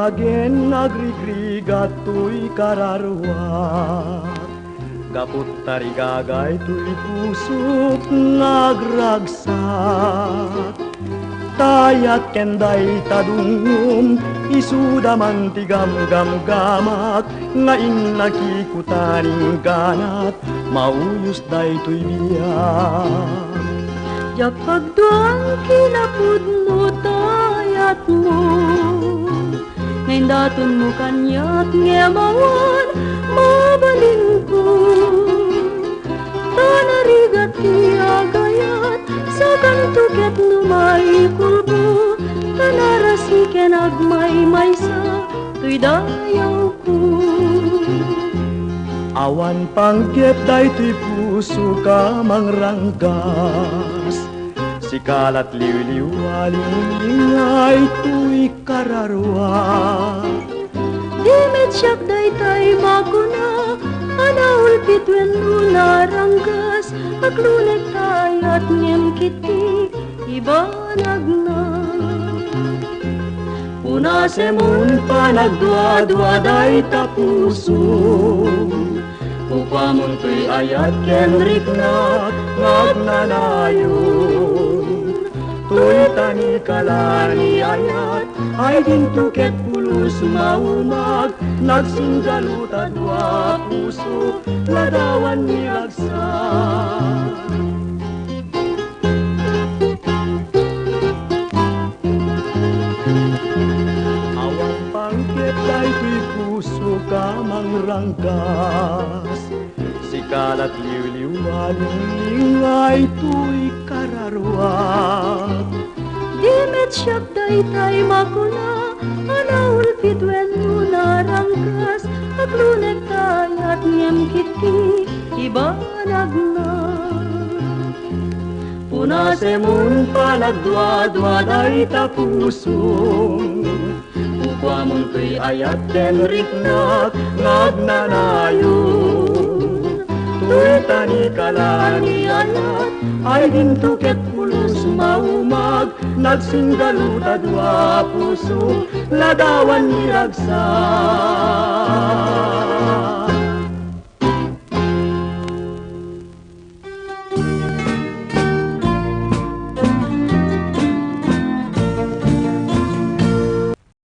agen nagrigrigat tuy kararwat. Kaput tarigagay tuy pusok nagragsak. Tayat kenday tadungum isuda man tigam-gam-gamak ngain nakikutaning ganat mauyos day tuy biyak. Yapag doang kinapudno tayat mo ngayon daton mo kanyak ngemawan mabalin ko tanarigat tiagayat sa kantuket numay kulbo tanarasiken agmay sa tuy dayaw ko. Awan pangget day tuy puso ka mangranggas sikalat liw-liw alingay tuy kararwa. Di medyak day tay makuna anaul pitwen lunaranggas aglunek tayat ngem kiti ibanag na. Punasemun panagdwa-dwa day tapuso upamun tuy ayat kenrik na magnanayon. Tuy tani kalani ayat ay dintuket pulus maumag nagsinggaluta dua puso ladawan niragsak. Awang pangkit ay tuy puso ka mangrangkas sikalat liw-liw alingay tuy kararwat. Di medyak day tay makuna anaul pitwen lunaranggas aglunek tayat ngem kiti ibanag na. Punasemun palagdwa-dwa day tapusong upamun tuy ayat kenrik na magnanayon. Tuy tani kalani ayat ay dintuket pulus maumag nagsinggaluta dua puso ladawan niragsak.